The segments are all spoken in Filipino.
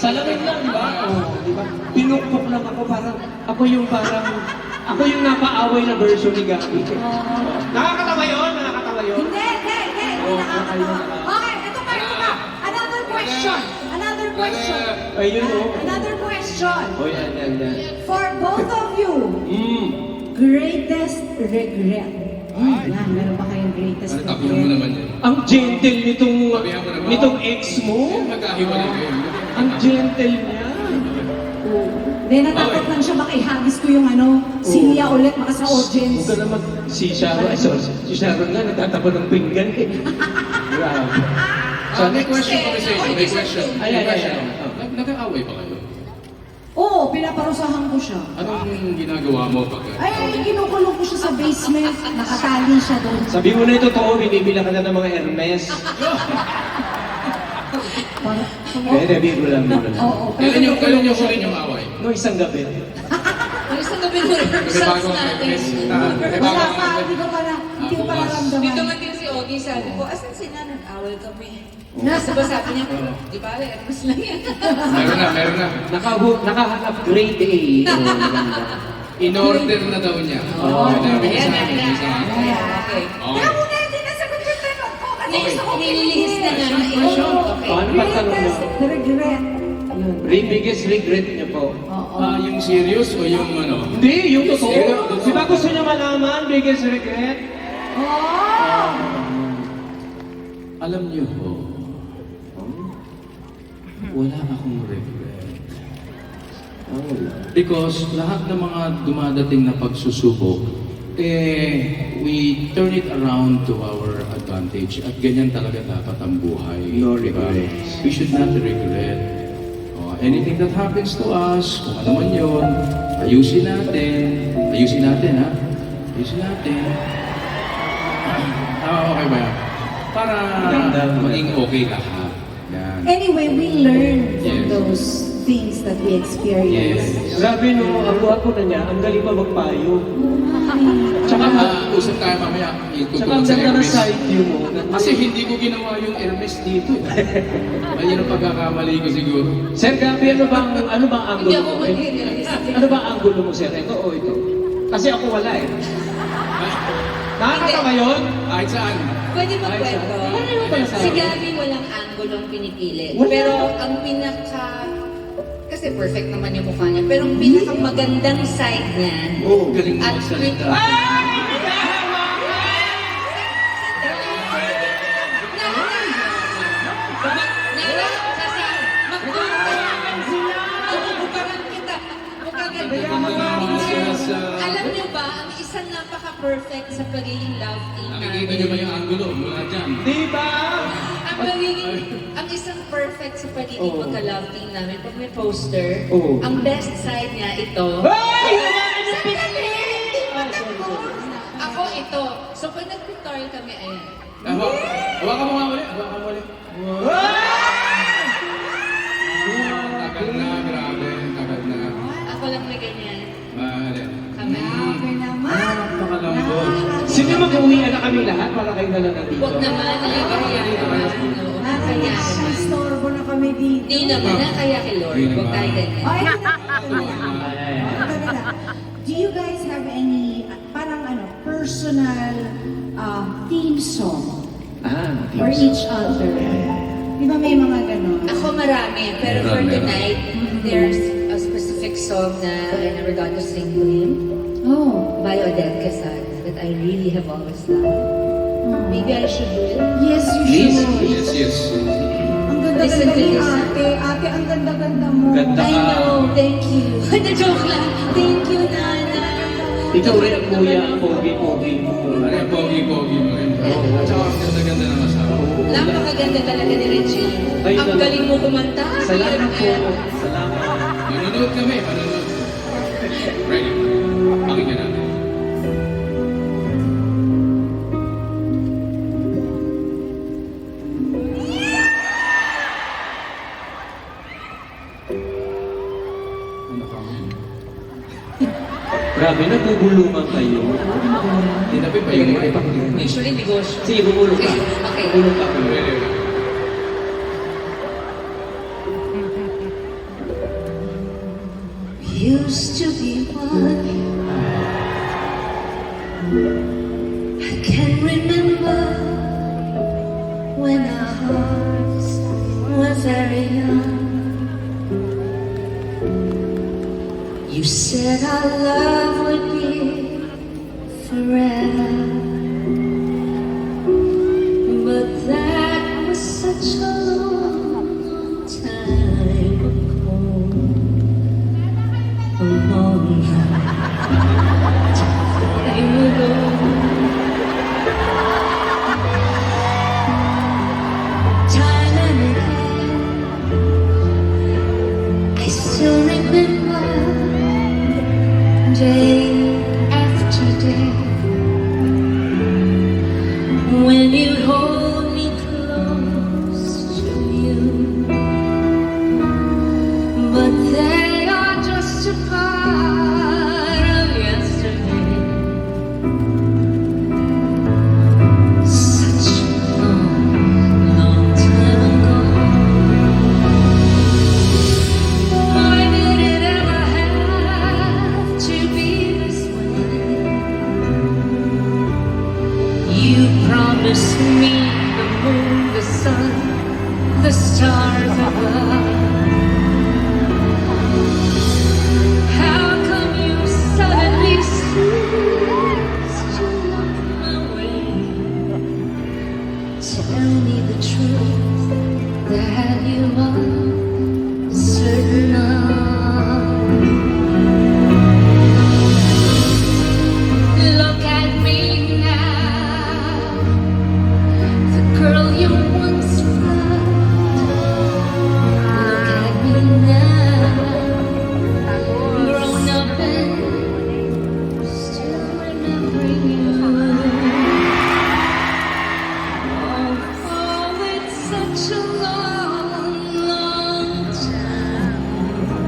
Salamin lang, di ba? Oo, di ba? Pinukpok lang ako, parang, ako yung napaaway na version ni Gabi. Nakakatawa yun, nakakatawa yun. Hindi nakakatawa. Okay, ito pa. Another question. Ayun, oh. Another question. Oh, yan. For both of you, greatest regret. Yan, meron ba kayong greatest Tabihan mo regret? naman yan. Ang gentle Tabihan mo naman. nitong ex mo. Magkahiwalay kayo. Ang gentle niya. Then natakot lang siya, baka ihagis ko yung silya ulit, baka sa audience. Huwag ka naman, si Sharon nga, nagtatapon ng pinggan eh. Grabe. May question kami sa inyo. May question. Ayan. Nag-aaway ba kayo? Oo, pinaparusahan ko siya. Anong ginagawa mo pag... Ay, kinukulong ko siya sa basement. Nakatali siya doon. Sabi mo na ito totoo, binibila ka na ng mga Hermes. Kaya biro lang. Oo. Kailan nyo huli yung away? No, isang gabi. Ang isang gabi mo rin May bago ang Hermes. May bago Wala ang pa, Hermes. hindi ko pa naramdaman. Dito nga din si Ogie, sabi ko, asan si na nag-away kami? Nasa ba sabi niya, di ba, mas lang yan. Meron na. Nakahanap grade A. Oh, maganda. In-order na daw niya. Ayan. Okay. Kaya muna, hindi nasagot yung tanong ko. Kasi gusto ko Nililihis na nga na Oo. Okay. Ano ba tanong mo? Greatest regret. Ayun. Biggest regret niyo po. Oo. Yung serious o yung ano? Hindi, yung totoo. Di ba gusto niya malaman, biggest regret? Oh! Alam niyo ho, wala akong regret. Because lahat ng mga dumadating na pagsusubok, we turn it around to our advantage. At ganyan talaga dapat ang buhay. No diba? regrets. We should not regret. Anything that happens to us, kung ano man yun, ayusin natin. Ayusin natin, ha? Ayusin natin. Okay ba yan? Para maging okay lahat. Yan. Anyway, we learn from Yes. those things that we experience. Yes. Grabe no, ako na niya, ang galing pa magpayo. Tsaka usap tayo mamaya. Tsaka ang ganda ng side view mo. Kasi hindi ko ginawa yung Hermes dito. Ayun ang pagkakamali ko siguro. Sir Gabi, ano bang Hindi angulo ako mo? mag-realize. Ano bang angulo mo, sir? Ito o ito? Kasi ako wala eh. Nakakatawa yun? Kahit saan. Pwede ba kwento? Ano pala sa Si akin? Gabi walang anggulong pinipili. Wala. Pero ang kasi perfect naman yung mukha niya. Pero ang pinakamagandang side niya, Oo. Galing mo at magsalita. Alam niyo ba, ang isang napaka-perfect sa pagiging love team Nakikita niyo ba yung angulo? Mula dyan. Di ba? ang isang perfect sa pagiging magka-love team namin, pag may poster, Oo. ang best side niya ito. Ay! Ako ito. So pag nag-pictorial kami, ayan. Hawakan mo nga ulit. Hawakan mo ulit. Tagal na, grabe. Tagal na. Ako lang na ganyan. Mali. Kami. Grabe naman. Napakalambot. Sige, mag-uwian na kami lahat para kayo na lang nandito. Huwag naman, nakakahiya naman. Oo, nakakahiya naman. Istorbo na kami dito. Hindi naman, nakakahiya kay Lord. Huwag tayo ganyan. Oh, ito na. Do you guys have any personal theme song for each other? Di ba may mga ganon? Ako marami, pero for tonight, there's a specific song na I never got to sing to him Oh. by Odette Quesada that I really have always loved. Maybe I should do it. Yes, you Please, should. Yes. Ang ganda-ganda ni ate. Ate, ang ganda-ganda mo. Ganda. I know, thank you. Na-joke lang. Thank you, Nana. Ikaw rin ang kuya, ang pogi-pogi mo. Ano yung pogi-pogi mo rin? Tsaka ang ganda-ganda ng asawa. Napakaganda talaga ni Regine. Ay, Ang talaga. galing mo kumanta. Salamat po. Salamat. Manonood kami. Ready? Pakinggan natin. Grabe, nagugulungan kayo. Tinapin pa yung mic. Usually, negosyo. Sige, bumulong ka. Okay. Bumulong ka. Ready? used to be one. I can remember when our hearts were very young. You said our love would be forever, but that was such a long time ago. A long time ago. Time and again, I still remember day after day when you hold me close to you, but they are just a part of yesterday. Such a long, long time ago. Why did it ever have to be this way? You promised me the moon, the sun, the stars above. How come you suddenly ceased to look my way? Tell me the truth that you are certain of. Look at me now, the girl you once loved. Look at me now, grown up and still remembering you. Oh, it's such a long, long time ago.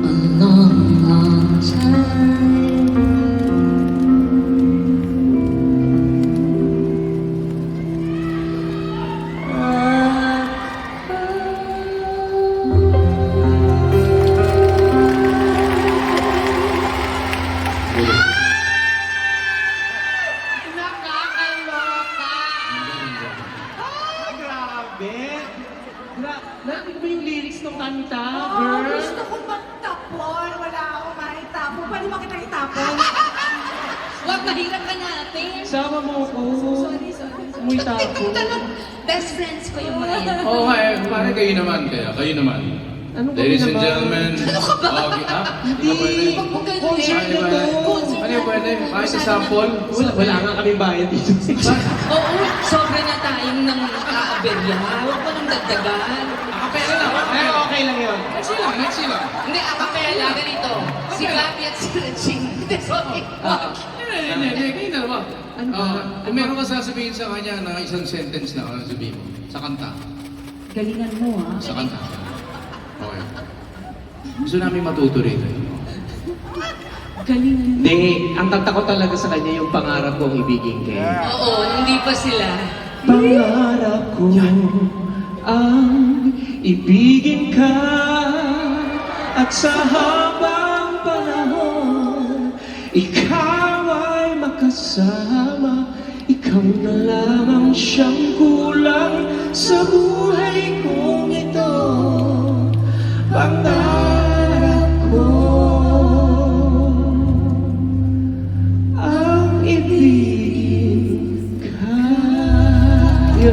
A long, long time. Nakakaloka! Ay, grabe! Narinig mo yung lyrics ng kanta, girl? Gusto ko magtapon. Wala akong maitapon. Pwede ba kita itapon? Wag, mahirap ka natin. Sama mo ako. Sorry. Muy tapo. Best friends ko yung mga yan. Oo nga eh, pare kayo naman kaya, kayo naman. Ano kami Ladies and naman? gentlemen, okay, Hindi. Hindi pa pwede. Concert Ano na ba? to. Ano yung pwede? Kahit sa sample? Wala nga kami bayad dito. Oo, sobra na tayong nang kaaberya. Huwag mo nang dagdagan. Akapela lang. Pero okay lang yun. Let's see lang. Hindi, akapela, ganito. Si Gabi at si Regine. Hindi, sorry. Hindi, kayo dalawa. Ano ba? Kung meron ka sasabihin sa kanya na isang sentence na, ano sabihin mo? Sa kanta. Galingan mo, ha? Sa kanta. Okay. Gusto namin matuto rito. Galingan mo. Hindi, ang kanta ko talaga sa kanya yung pangarap kong ibigin kay. Oo, hindi pa sila. Pangarap ko ang ibigin ka at sa habang panahon ikaw ay makasama, ikaw na lamang siyang kulang.